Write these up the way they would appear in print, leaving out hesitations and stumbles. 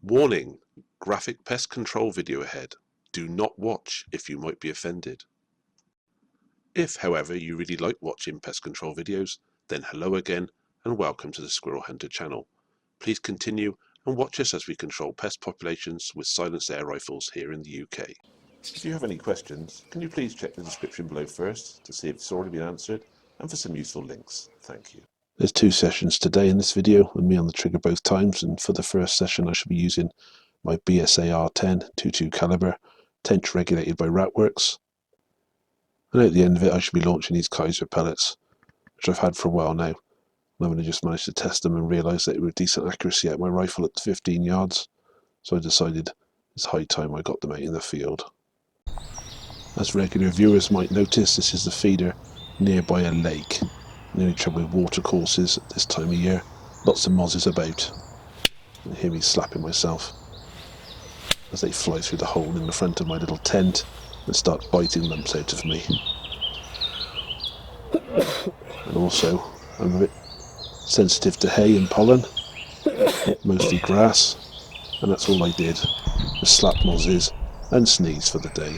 Warning: graphic pest control video ahead. Do not watch if you might be offended. If, however, you really like watching pest control videos, then hello again and welcome to the Squirrel Hunter channel. Please continue and watch us as we control pest populations with silenced air rifles here in the UK. If you have any questions, can you please check the description below first to see if it's already been answered and for some useful links. Thank you. There's two sessions today in this video with me on the trigger both times, and for the first session I should be using my BSAR 10 .22 caliber, tench regulated by Ratworks. And at the end of it I should be launching these Kaiser pellets, which I've had for a while now. I've only just managed to test them and realised that it was decent accuracy at my rifle at 15 yards, so I decided it's high time I got them out in the field. As regular viewers might notice, this is the feeder nearby a lake. The only trouble with watercourses at this time of year, lots of mozzies about. You hear me slapping myself as they fly through the hole in the front of my little tent and start biting lumps out of me. And also, I'm a bit sensitive to hay and pollen, mostly grass, and that's all I did, just slap mozzies and sneeze for the day.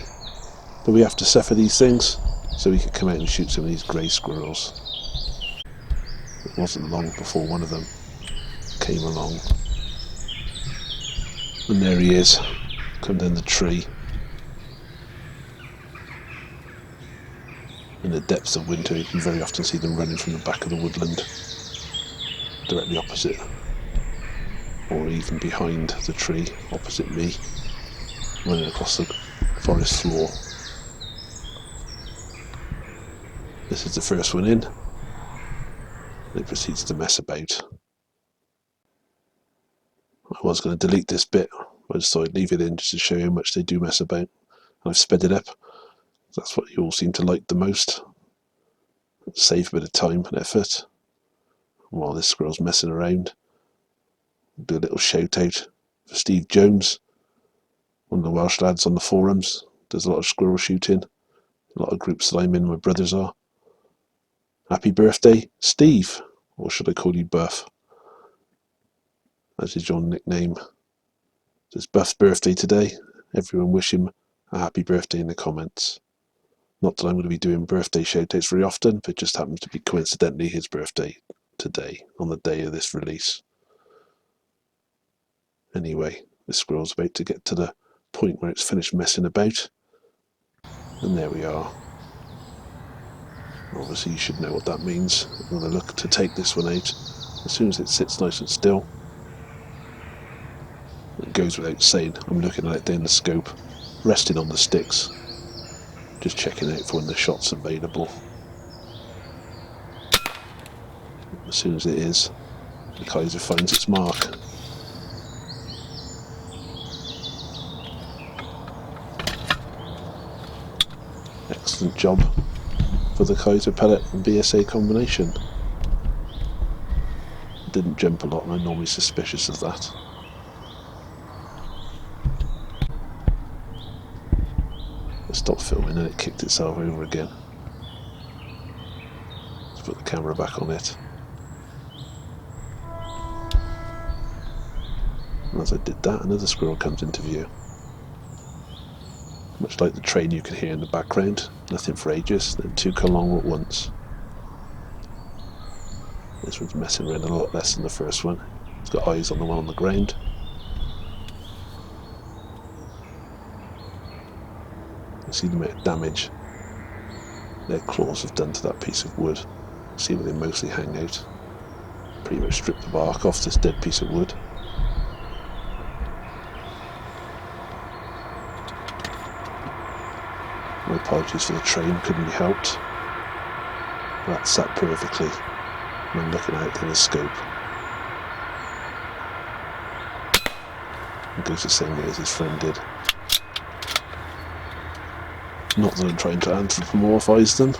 But we have to suffer these things so we can come out and shoot some of these grey squirrels. It wasn't long before one of them came along. And there he is, come down the tree. In the depths of winter you can very often see them running from the back of the woodland, directly opposite, or even behind the tree opposite me, running across the forest floor. This is the first one in. It proceeds to mess about. I was going to delete this bit, but I just thought I'd leave it in just to show you how much they do mess about. And I've sped it up. That's what you all seem to like the most. Save a bit of time and effort. While this squirrel's messing around, do a little shout out for Steve Jones, one of the Welsh lads on the forums. Does a lot of squirrel shooting. A lot of groups that I'm in, my brothers are. Happy birthday, Steve, or should I call you Buff? That is your nickname. It's Buff's birthday today. Everyone wish him a happy birthday in the comments. Not that I'm going to be doing birthday shoutouts very often, but it just happens to be coincidentally his birthday today, on the day of this release. Anyway, this squirrel's about to get to the point where it's finished messing about. And there we are. Obviously you should know what that means. I'm going to look to take this one out as soon as it sits nice and still. It goes without saying, I'm looking at it down the scope, resting on the sticks, just checking out for when the shot's available. As soon as it is, the Kaiser finds its mark. Excellent job for the Kaiser pellet and BSA combination. It didn't jump a lot and I'm normally suspicious of that. I stopped filming and it kicked itself over again. Let's put the camera back on it. And as I did that, another squirrel comes into view. Much like the train you can hear in the background, nothing for ages, then two come along at once. This one's messing around a lot less than the first one. It's got eyes on the one on the ground. You see the amount of damage their claws have done to that piece of wood. See where they mostly hang out. Pretty much strip the bark off this dead piece of wood. My apologies for the train, couldn't be helped. That sat perfectly when looking at it in the scope. It goes the same way as his friend did. Not that I'm trying to anthropomorphise them.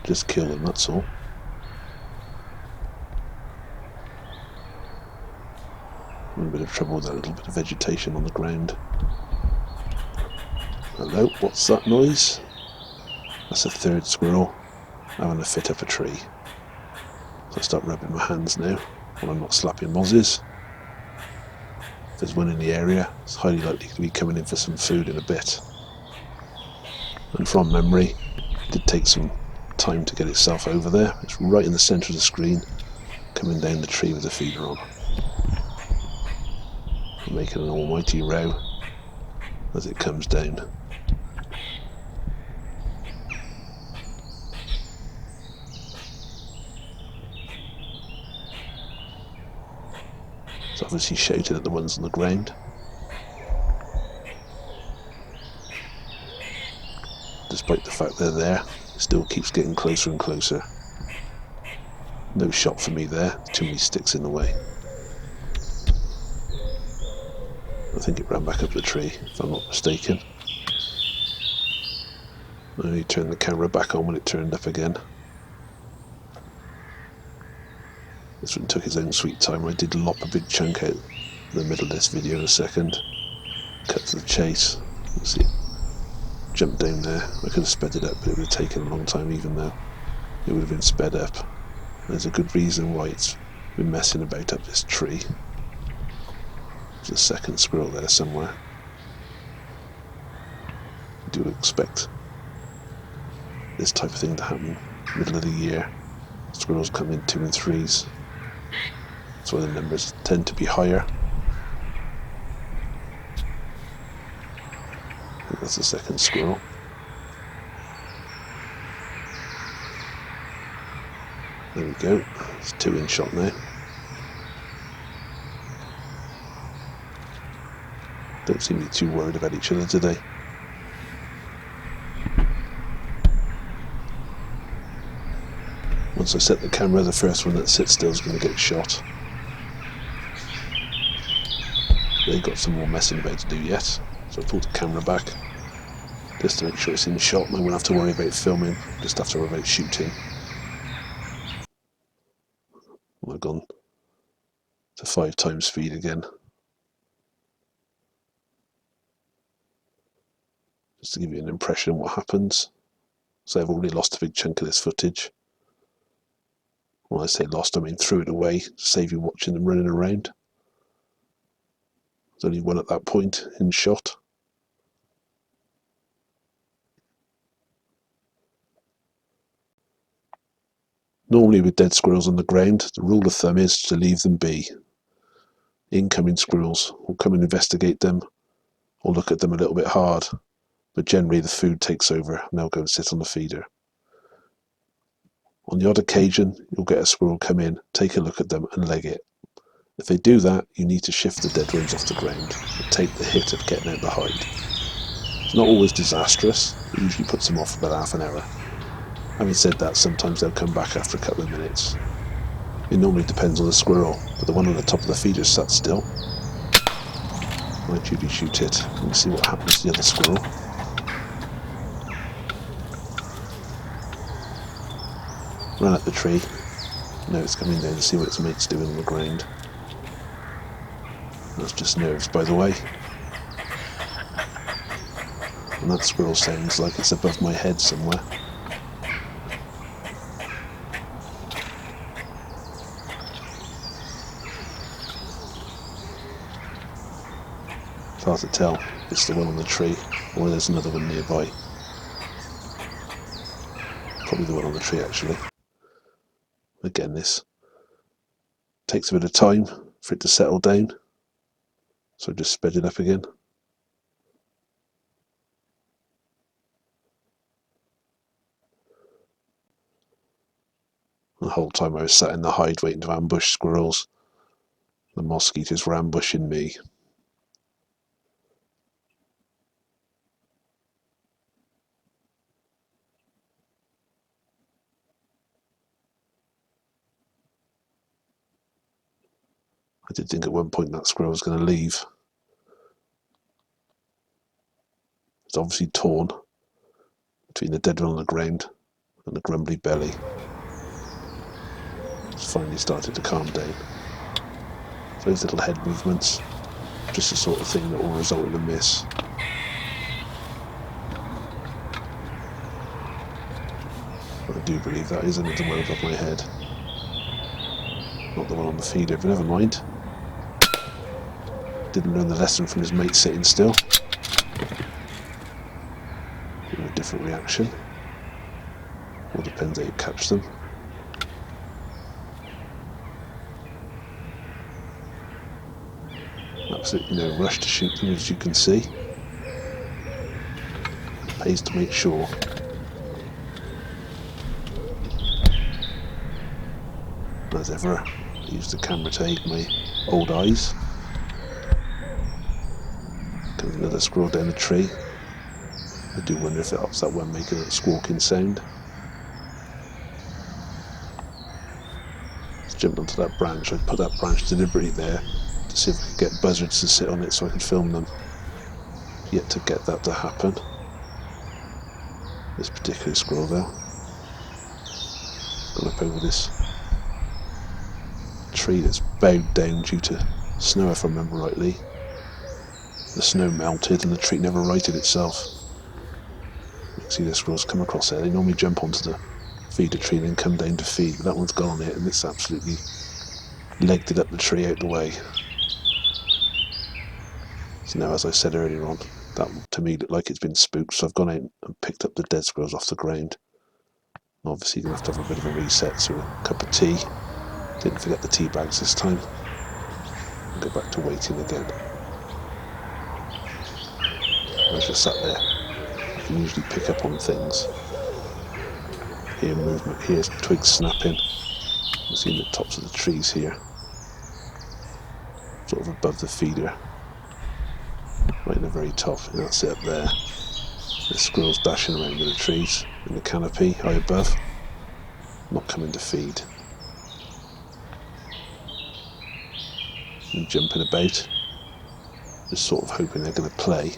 Just kill them, that's all. I'm in a bit of trouble with that little bit of vegetation on the ground. Hello, what's that noise? That's a third squirrel. having to fit up a tree. So I start rubbing my hands now when I'm not slapping mozzies. If there's one in the area, it's highly likely to be coming in for some food in a bit. And from memory, it did take some time to get itself over there. It's right in the centre of the screen, coming down the tree with the feeder on. Making an almighty row as it comes down. It's obviously shouted at the ones on the ground. Despite the fact they're there, it still keeps getting closer and closer. No shot for me there, too many sticks in the way. I think it ran back up the tree, if I'm not mistaken. I only turned the camera back on when it turned up again. This one took its own sweet time. I did lop a big chunk out in the middle of this video in a second. Cut to the chase. You see it jump down there. I could have sped it up, but it would have taken a long time, even though it would have been sped up. There's a good reason why it's been messing about up this tree. There's a second squirrel there somewhere. I do expect this type of thing to happen middle of the year. Squirrels come in 2 and 3s. That's why the numbers tend to be higher. I think that's the second squirrel. There we go. It's 2 in shot now. Don't seem to be too worried about each other, do they? Once I set the camera, the first one that sits still is going to get shot. They've got some more messing about to do yet, so I pulled the camera back just to make sure it's in shot and I won't have to worry about filming, just have to worry about shooting. I've gone to 5 times speed again, just to give you an impression of what happens. So I've already lost a big chunk of this footage. When I say lost, I mean threw it away to save you watching them running around. There's only one at that point in shot. Normally with dead squirrels on the ground, the rule of thumb is to leave them be. Incoming squirrels will come and investigate them or look at them a little bit hard, but generally the food takes over and they'll go and sit on the feeder. On the odd occasion, you'll get a squirrel come in, take a look at them and leg it. If they do that, you need to shift the dead ones off the ground and take the hit of getting out the hide. It's not always disastrous, it usually puts them off for about half an hour. Having said that, sometimes they'll come back after a couple of minutes. It normally depends on the squirrel, but the one on the top of the feeder sat still. Might duly shoot it and see what happens to the other squirrel. Ran up the tree. Now it's coming down to see what its mate's doing on the ground. That's just nerves, by the way. And that squirrel sounds like it's above my head somewhere. It's hard to tell if it's the one on the tree or there's another one nearby. Probably the one on the tree, actually. Again, this takes a bit of time for it to settle down, so just sped it up again. The whole time I was sat in the hide waiting to ambush squirrels, the mosquitoes were ambushing me. I did think at one point that squirrel was going to leave. It's obviously torn between the dead one on the ground and the grumbly belly. It's finally started to calm down. Those little head movements, just the sort of thing that will result in a miss. I do believe that is, and it's well above my head. Not the one on the feeder, but never mind. Didn't learn the lesson from his mate sitting still. A different reaction. All depends how you catch them. Absolutely no rush to shoot them, as you can see. It pays to make sure. As ever, I use the camera to aid my old eyes. Comes another squirrel down the tree. I do wonder if it helps that one make a squawking sound. Just jumped onto that branch. I put that branch deliberately there to see if I could get buzzards to sit on it so I could film them. Yet to get that to happen. This particular squirrel though. Gone up over this tree that's bowed down due to snow, if I remember rightly. The snow melted and the tree never righted itself. You can see the squirrels come across there. They normally jump onto the feeder tree and then come down to feed, but that one's gone on it and it's absolutely legged it up the tree out the way. So now, as I said earlier on, that to me looked like it's been spooked, so I've gone out and picked up the dead squirrels off the ground. Obviously you're going to have a bit of a reset, so a cup of tea. Didn't forget the tea bags this time. And go back to waiting again. I was just sat there. I can usually pick up on things. Hear movement, hear twigs snapping. I'm seeing the tops of the trees here. Sort of above the feeder. Right in the very top, and that's it up there. The squirrels dashing around with the trees in the canopy high above. Not coming to feed. And jumping about. Just sort of hoping they're going to play.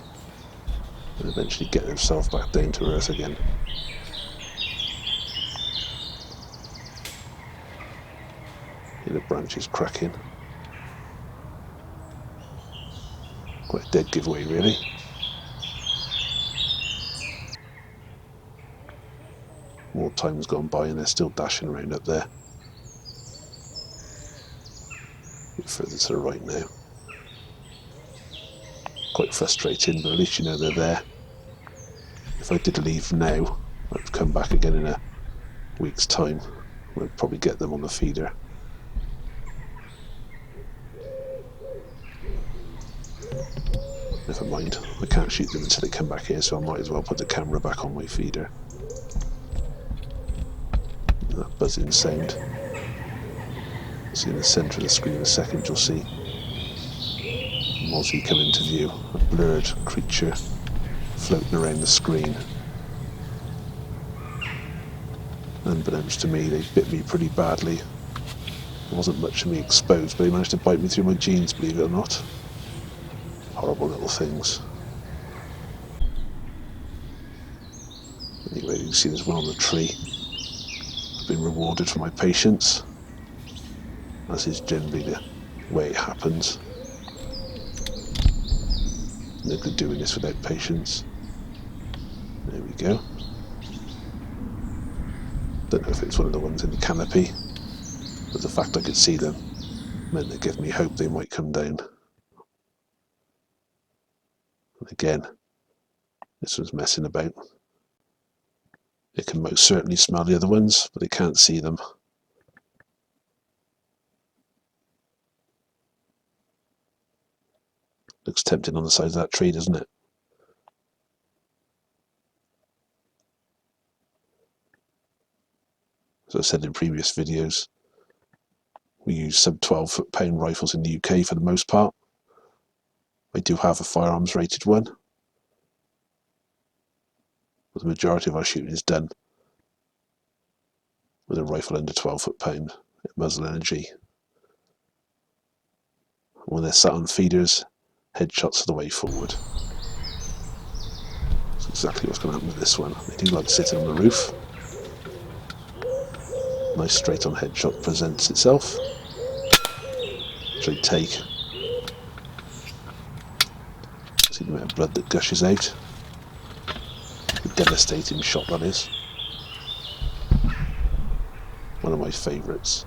And eventually get themselves back down to earth again. Hear the branches cracking. Quite a dead giveaway, really. More time's gone by and they're still dashing around up there. A bit further to the right now. Quite frustrating, but at least you know they're there. If I did leave now, I'd come back again in a week's time. I'd probably get them on the feeder. Never mind, I can't shoot them until they come back here, so I might as well put the camera back on my feeder. That buzzing sound. See in the centre of the screen in a second, you'll see Mozzie come into view, a blurred creature floating around the screen. Unbeknownst to me, they bit me pretty badly. There wasn't much of me exposed, but they managed to bite me through my jeans, believe it or not. Horrible little things. Anyway, you can see there's one on the tree. I've been rewarded for my patience, as is generally the way it happens. No good doing this without patience. There we go. Don't know if it's one of the ones in the canopy, but the fact I could see them meant it gave me hope they might come down. And again, this one's messing about. It can most certainly smell the other ones, but it can't see them. Looks tempting on the side of that tree, doesn't it? As I said in previous videos, we use sub 12 foot-pound rifles in the UK for the most part. I do have a firearms rated one, but the majority of our shooting is done with a rifle under 12 foot-pound at muzzle energy. When they're sat on feeders, headshots are the way forward. That's exactly what's going to happen with this one. They do like sitting on the roof. Nice straight on headshot presents itself, which I take. See the amount of blood that gushes out. The devastating shot that is. One of my favourites.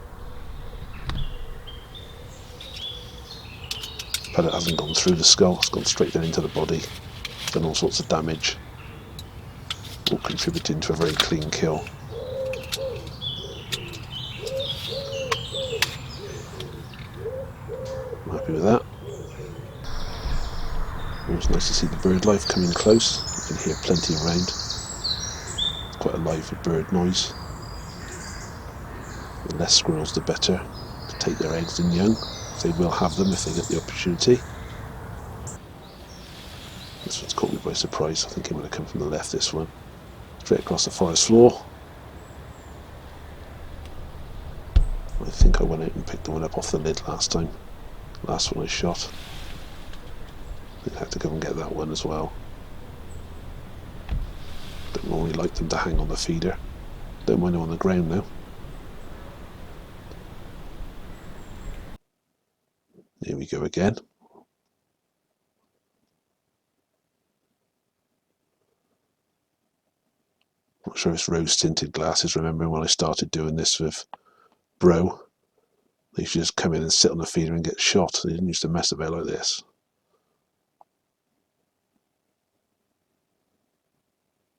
Pellet hasn't gone through the skull, it's gone straight down into the body. Done all sorts of damage, all contributing to a very clean kill. I'm happy with that. Always nice to see the bird life coming close. You can hear plenty around. It's quite a lively bird noise. The less squirrels the better to take their eggs in young. They will have them if they get the opportunity. This one's caught me by surprise. I think it would have come from the left, this one. Straight across the forest floor. I think I went out and picked the one up off the lid last time. Last one I shot. I think I had to go and get that one as well. Don't normally like them to hang on the feeder. Don't mind them on the ground now. Here we go again. Not sure if it's rose tinted glasses. Remember when I started doing this with Bro, they used to just come in and sit on the feeder and get shot. They didn't used to mess about like this.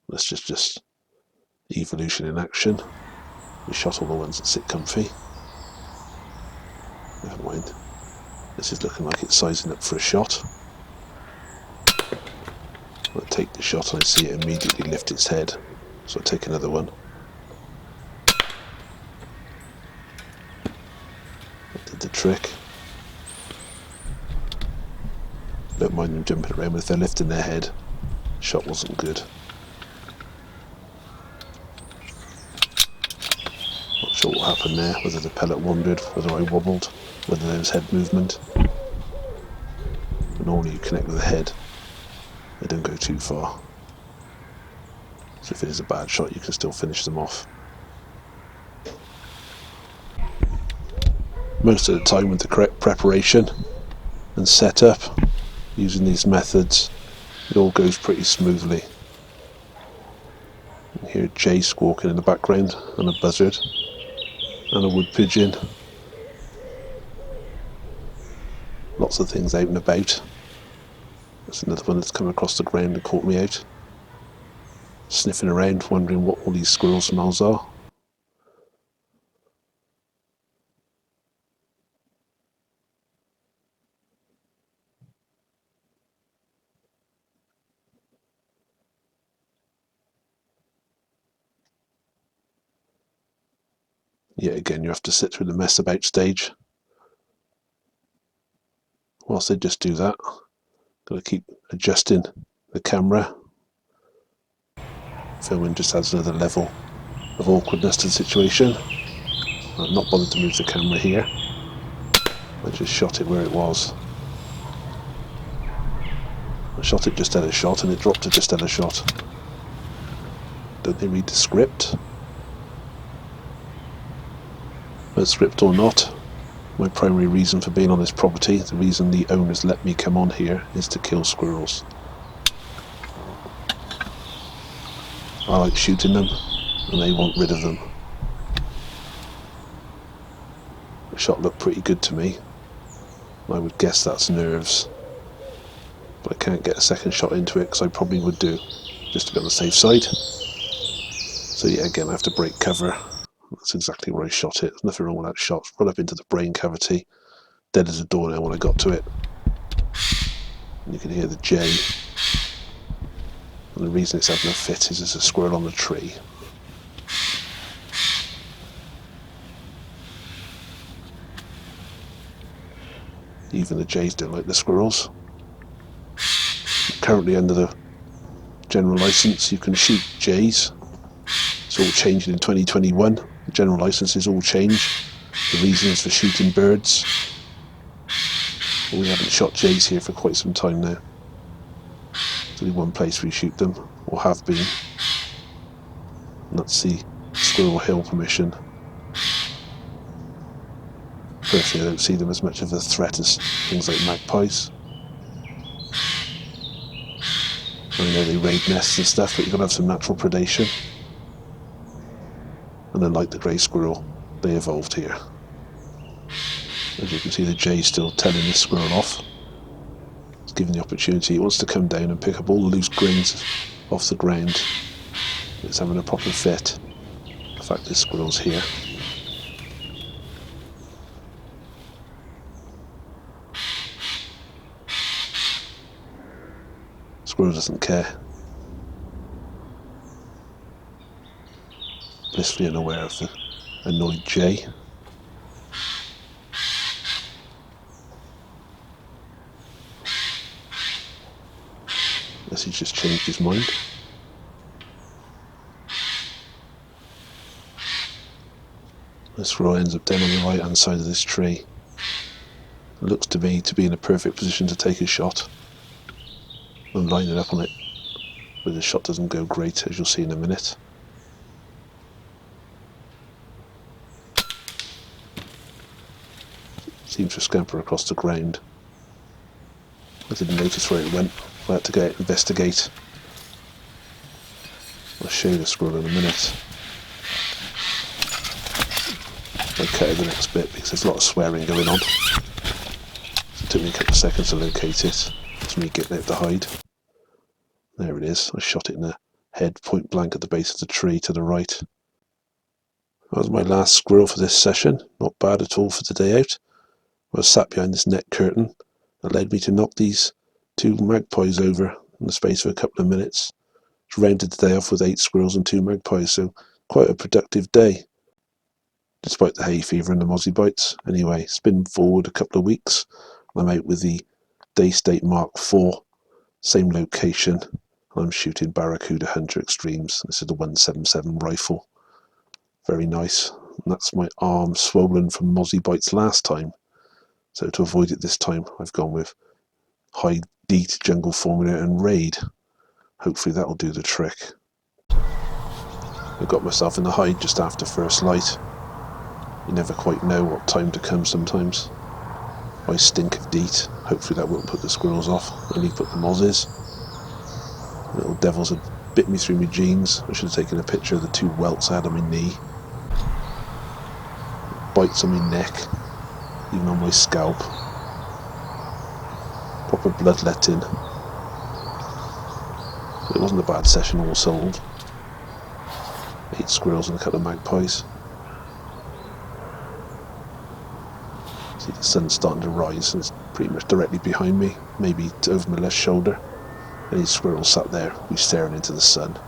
That's just evolution in action. We shot all the ones that sit comfy. Never mind. This is looking like it's sizing up for a shot. I take the shot and I see it immediately lift its head. So I take another one. That did the trick. Don't mind them jumping around, but if they're lifting their head, the shot wasn't good. Not sure what happened there, whether the pellet wandered, whether I wobbled, whether there was head movement. But normally you connect with the head, they don't go too far. So if it is a bad shot, you can still finish them off. Most of the time with the correct preparation and setup, using these methods, it all goes pretty smoothly. You hear a jay squawking in the background, and a buzzard, and a wood pigeon. Lots of things out and about. There's another one that's come across the ground and caught me out. Sniffing around, wondering what all these squirrel smells are. Yet again, you have to sit through the mess about stage. Whilst they just do that, got to keep adjusting the camera. Filming just adds another level of awkwardness to the situation. I've not bothered to move the camera here. I just shot it where it was. I shot it just at a shot and it dropped to just at a shot. Don't they read the script? But script or not, my primary reason for being on this property, the reason the owners let me come on here, is to kill squirrels. I like shooting them, and they want rid of them. The shot looked pretty good to me. I would guess that's nerves. But I can't get a second shot into it, because I probably would do, just to be on the safe side. So yeah, again, I have to break cover. That's exactly where I shot it. There's nothing wrong with that shot. Right up into the brain cavity. Dead as a doornail when I got to it. And you can hear the jay. And the reason it's having a fit is there's a squirrel on the tree. Even the jays don't like the squirrels. Currently under the general license you can shoot jays. It's all changing in 2021. The general licenses all change. The reasons for shooting birds. But we haven't shot jays here for quite some time now. There's only one place we shoot them, or have been. And that's the Squirrel Hill permission. Personally, I don't see them as much of a threat as things like magpies. I know they raid nests and stuff, but you've got to have some natural predation. And then like the grey squirrel, they evolved here. As you can see, the jay still telling this squirrel off. It's given the opportunity. It wants to come down and pick up all the loose grains off the ground. It's having a proper fit. The fact this squirrel's here. Squirrel doesn't care. Blissfully unaware of the annoyed jay. Unless he's just changed his mind. The squirrel ends up down on the right hand side of this tree. It looks to me to be in a perfect position to take a shot. I'm lining up on it, but the shot doesn't go great, as you'll see in a minute. Seems to scamper across the ground. I didn't notice where it went. I had to go out and investigate. I'll show you the squirrel in a minute. I'll cut out the next bit because there's a lot of swearing going on. So it took me a couple of seconds to locate it. It's me getting out the hide. There it is. I shot it in the head point blank at the base of the tree to the right. That was my last squirrel for this session. Not bad at all for the day out. I was sat behind this net curtain that led me to knock these two magpies over in the space of a couple of minutes. Just rounded the day off with 8 squirrels and 2 magpies, so quite a productive day, despite the hay fever and the mozzie bites. Anyway, spin forward a couple of weeks. I'm out with the Daystate Mark IV, same location. I'm shooting Barracuda Hunter Extremes. This is the 177 rifle. Very nice. And that's my arm swollen from mozzie bites last time. So to avoid it this time, I've gone with high DEET, jungle formula and raid. Hopefully that'll do the trick. I got myself in the hide just after first light. You never quite know what time to come sometimes. I stink of DEET. Hopefully that won't put the squirrels off. Only put the mozzies. Little devils had bit me through my jeans. I should have taken a picture of the 2 welts I had on my knee. Bites on my neck. Even on my scalp. Proper bloodletting. It wasn't a bad session all sold. 8 squirrels and a couple of magpies. See the sun's starting to rise and it's pretty much directly behind me, maybe over my left shoulder. And these squirrels sat there, be staring into the sun.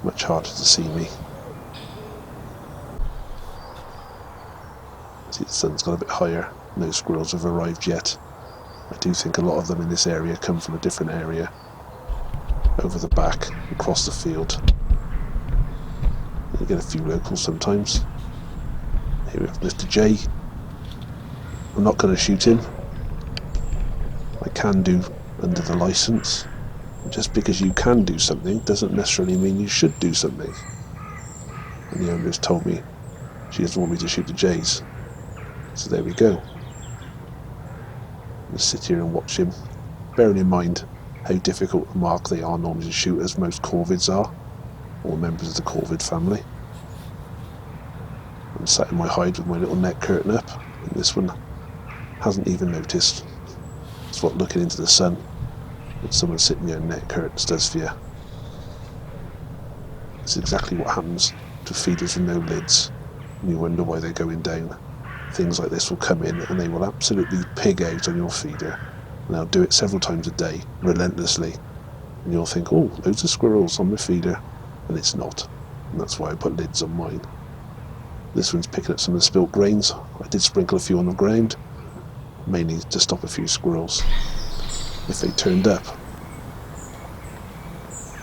Much harder to see me. See the sun's got a bit higher. No squirrels have arrived yet. I do think a lot of them in this area come from a different area. Over the back, across the field. You get a few locals sometimes. Here we have Mr. J. I'm not going to shoot him. I can do under the license. Just because you can do something doesn't necessarily mean you should do something. And the owner's told me she doesn't want me to shoot the jays. So there we go. I'll sit here and watch him, bearing in mind how difficult a mark they are normally to shoot, as most corvids are, or members of the corvid family. I'm sat in my hide with my little net curtain up, and this one hasn't even noticed. It's what looking into the sun when someone sitting there in net curtains does for you. It's exactly what happens to feeders with no lids, and you wonder why they're going down. Things like this will come in and they will absolutely pig out on your feeder, and they'll do it several times a day, relentlessly, and you'll think, oh, loads of squirrels on my feeder, and it's not, and that's why I put lids on mine. This one's picking up some of the spilt grains. I did sprinkle a few on the ground, mainly to stop a few squirrels if they turned up,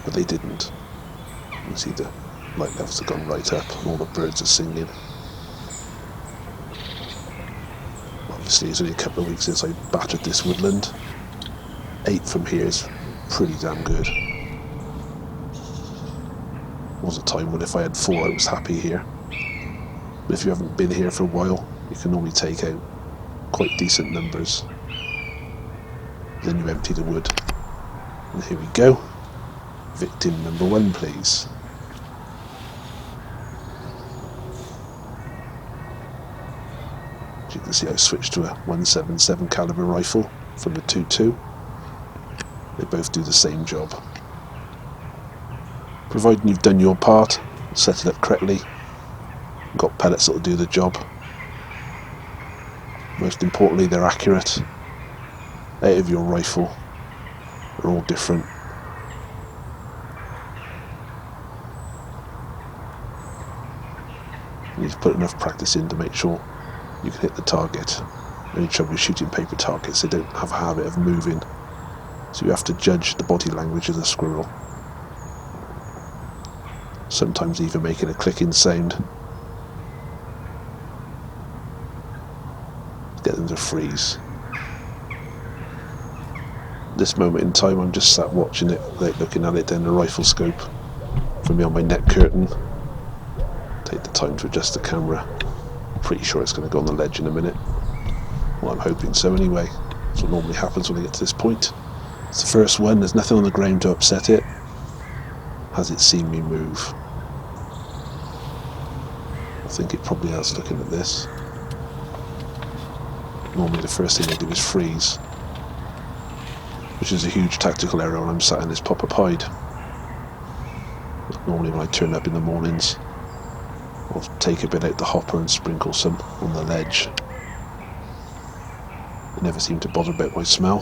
but they didn't. You see the light levels have gone right up and all the birds are singing. Obviously it's only a couple of weeks since I battered this woodland. 8 from here is pretty damn good. There was a time when if I had 4 I was happy here. But if you haven't been here for a while, you can normally take out quite decent numbers. Then you empty the wood. And here we go. Victim number 1, please. As you can see, I switched to a 177 caliber rifle from the 22. They both do the same job. Providing you've done your part, set it up correctly, got pellets that will do the job. Most importantly, they're accurate. Out of your rifle, they're all different. You need to put enough practice in to make sure you can hit the target. Only trouble with shooting paper targets, they don't have a habit of moving, so you have to judge the body language of the squirrel. Sometimes even making a clicking sound. Get them to freeze. This moment in time I'm just sat watching it, like looking at it down the rifle scope from behind my net curtain. Take the time to adjust the camera. Pretty sure it's going to go on the ledge in a minute. Well, I'm hoping so anyway. That's what normally happens when I get to this point. It's the first one, there's nothing on the ground to upset it. Has it seen me move? I think it probably has, looking at this. Normally the first thing they do is freeze, which is a huge tactical error when I'm sat in this pop-up hide. Normally when I turn up in the mornings, I'll take a bit out the hopper and sprinkle some on the ledge. They never seem to bother about my smell.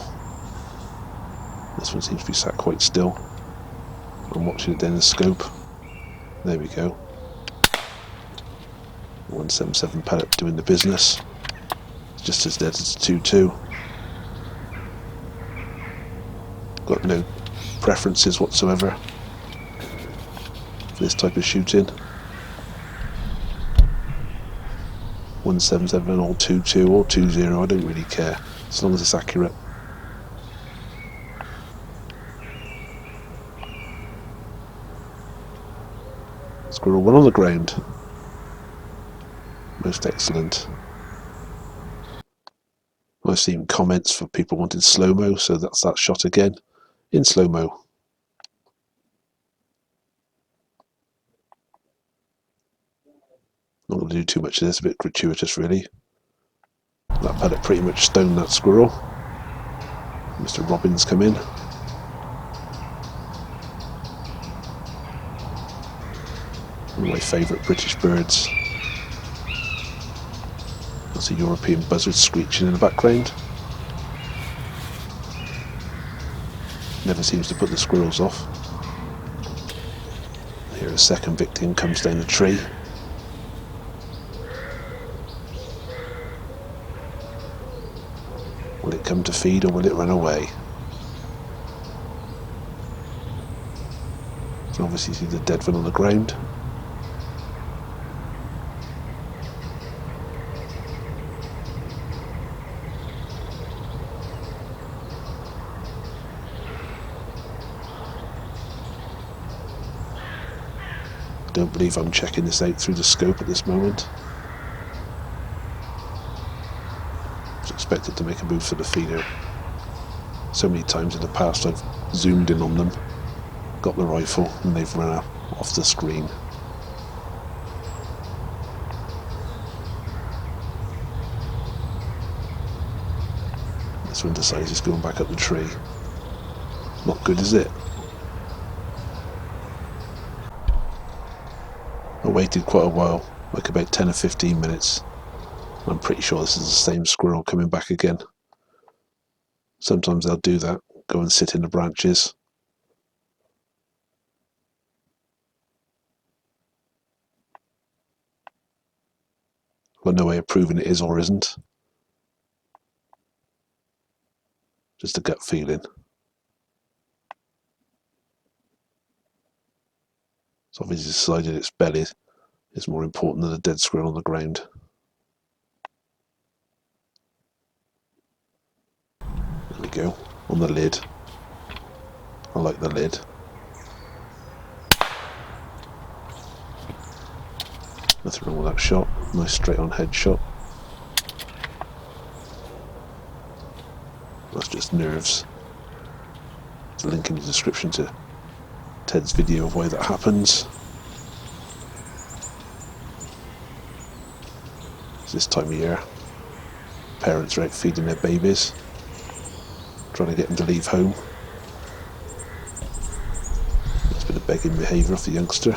This one seems to be sat quite still. I'm watching it down the scope. There we go. 177 pellet doing the business. It's just as dead as a 22. Got no preferences whatsoever for this type of shooting. 177 or 22 or 20, I don't really care, as long as it's accurate. Squirrel one on the ground. Most excellent. I've seen comments for people wanting slow-mo, so that's that shot again in slow-mo. Not going to do too much of this, a bit gratuitous really. That pellet pretty much stoned that squirrel. Mr. Robbins come in. One of my favourite British birds. That's a European buzzard screeching in the background. Never seems to put the squirrels off. Here a second victim comes down the tree. Will it come to feed or will it run away? You can obviously see the dead one on the ground. I don't believe I'm checking this out through the scope at this moment. Expected to make a move for the feeder. So many times in the past I've zoomed in on them, got the rifle, and they've run off the screen. This one decides he's going back up the tree. Not good, is it? I waited quite a while, like about 10 or 15 minutes. I'm pretty sure this is the same squirrel coming back again. Sometimes they'll do that, go and sit in the branches. Got no way of proving it is or isn't. Just a gut feeling. It's obviously decided its belly is more important than a dead squirrel on the ground. There we go, on the lid. I like the lid. Nothing wrong with that shot. Nice straight on head shot. That's just nerves. There's a link in the description to Ted's video of why that happens. It's this time of year. Parents are out feeding their babies, trying to get them to leave home. That's a bit of begging behaviour off the youngster.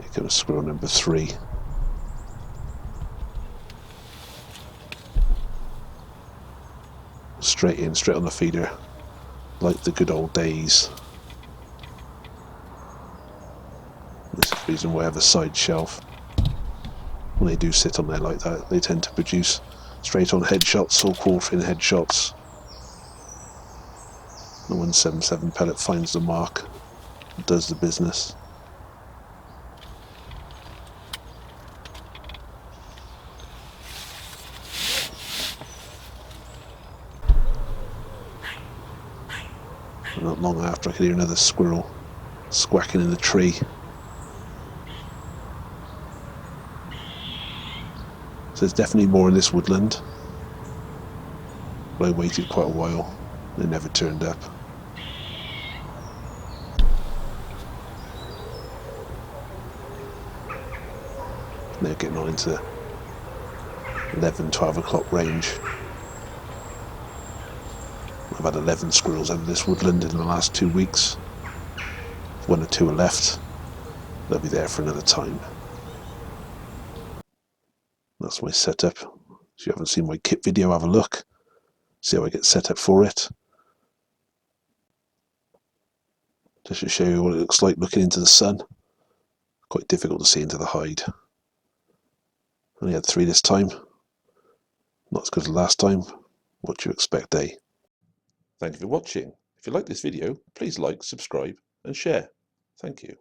Here comes squirrel number 3. Straight in, straight on the feeder, like the good old days. This is the reason why I have a side shelf. When they do sit on there like that, they tend to produce straight on headshots or quartering headshots. The 177 pellet finds the mark, does the business. And not long after, I could hear another squirrel squawking in the tree. So there's definitely more in this woodland, but I waited quite a while. They never turned up. They're getting on into 11, 12 o'clock range. I've had 11 squirrels out of this woodland in the last 2 weeks. 1 or 2 are left. They'll be there for another time. That's my setup. If you haven't seen my kit video, have a look. See how I get set up for it. Just to show you what it looks like looking into the sun. Quite difficult to see into the hide. Only had 3 this time. Not as good as last time. What do you expect, eh? Thank you for watching. If you like this video, please like, subscribe and share. Thank you.